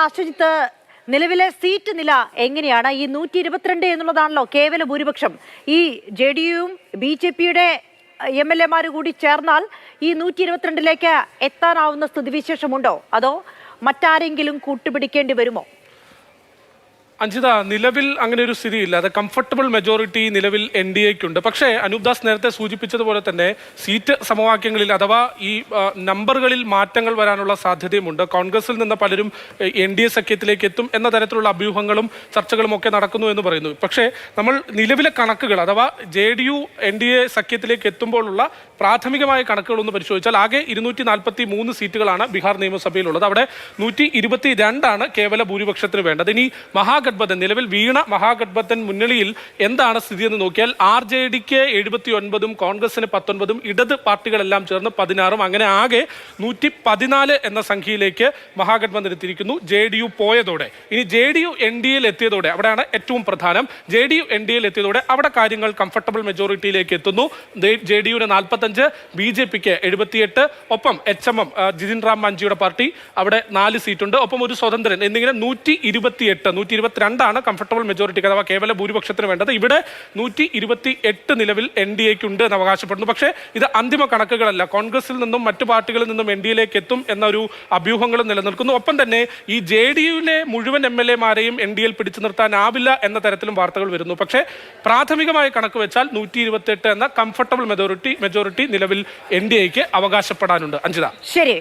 അശ്വജിത്ത്, നിലവിലെ സീറ്റ് നില എങ്ങനെയാണ്? ഈ 122 എന്നുള്ളതാണല്ലോ കേവല ഭൂരിപക്ഷം. ഈ JDUവും BJPയുടെ MLA കൂടി ചേർന്നാൽ ഈ 122ലേക്ക് എത്താനാവുന്ന സ്ഥിതിവിശേഷമുണ്ടോ? അതോ മറ്റാരെങ്കിലും കൂട്ടുപിടിക്കേണ്ടി വരുമോ? അഞ്ജിത, നിലവിൽ അങ്ങനെ ഒരു സ്ഥിതിയില്ല. അത് കംഫർട്ടബിൾ മെജോറിറ്റി നിലവിൽ NDAക്കുണ്ട്. പക്ഷേ അനൂപ് ദാസ് നേരത്തെ സൂചിപ്പിച്ചതുപോലെ തന്നെ സീറ്റ് സമവാക്യങ്ങളിൽ അഥവാ ഈ നമ്പറുകളിൽ മാറ്റങ്ങൾ വരാനുള്ള സാധ്യതയുമുണ്ട്. കോൺഗ്രസിൽ നിന്ന് പലരും NDA സഖ്യത്തിലേക്ക് എത്തും എന്ന തരത്തിലുള്ള അഭ്യൂഹങ്ങളും ചർച്ചകളും ഒക്കെ നടക്കുന്നു എന്ന് പറയുന്നു. പക്ഷേ നമ്മൾ നിലവിലെ കണക്കുകൾ അഥവാ JDU NDA സഖ്യത്തിലേക്ക് എത്തുമ്പോഴുള്ള പ്രാഥമികമായ കണക്കുകളൊന്ന് പരിശോധിച്ചാൽ ആകെ 243 സീറ്റുകളാണ് ബീഹാർ നിയമസഭയിലുള്ളത്. അവിടെ 122 കേവല ഭൂരിപക്ഷത്തിന് വേണ്ടത്. ഇനി മഹാഗഡ്ബന്ധൻ, നിലവിൽ വീണ മഹാഗഡ്ബന്ധൻ മുന്നണിയിൽ എന്താണ് സ്ഥിതി എന്ന് നോക്കിയാൽ RJDക്ക് 79, കോൺഗ്രസിന് 19, ഇടത് പാർട്ടികളെല്ലാം ചേർന്ന് 16, അങ്ങനെ ആകെ 114 എന്ന സംഖ്യയിലേക്ക് മഹാഗഡ്ബന്ധൻ എത്തിയിരിക്കുന്നു. JDU പോയതോടെ, ഇനി JDU NDAയിൽ എത്തിയതോടെ, അവിടെയാണ് ഏറ്റവും പ്രധാനം. JDU NDAയിൽ എത്തിയതോടെ അവിടെ കാര്യങ്ങൾ കംഫർട്ടബിൾ മെജോറിറ്റിയിലേക്ക് എത്തുന്നു. JDUവിന് 45, BJPക്ക് 78, ഒപ്പം HMM ജിതിൻ റാം മാഞ്ചിയുടെ പാർട്ടി അവിടെ 4 സീറ്റുണ്ട്, ഒപ്പം ഒരു സ്വതന്ത്രൻ എന്നിങ്ങനെ 122 കംഫർട്ടബിൾ മെജോറിറ്റിക്ക് അഥവാ കേവല ഭൂരിപക്ഷത്തിന് വേണ്ടത്. ഇവിടെ 128 നിലവിൽ NDAക്കുണ്ട് എന്ന് അവകാശപ്പെടുന്നു. പക്ഷേ ഇത് അന്തിമ കണക്കുകളല്ല. കോൺഗ്രസിൽ നിന്നും മറ്റു പാർട്ടികളിൽ നിന്നും NDAയിലേക്ക് എത്തും എന്നൊരു അഭ്യൂഹങ്ങളും നിലനിൽക്കുന്നു. ഒപ്പം തന്നെ ഈ JDUവിലെ മുഴുവൻ MLA NDAയിൽ പിടിച്ചു നിർത്താനാവില്ല എന്ന തരത്തിലും വാർത്തകൾ വരുന്നു. പക്ഷേ പ്രാഥമികമായ കണക്ക് വെച്ചാൽ 128 എന്ന കംഫർട്ടബിൾ മെജോറിറ്റി നിലവിൽ NDAക്ക് അവകാശപ്പെടാനുണ്ട്. അഞ്ജിത, ശരി.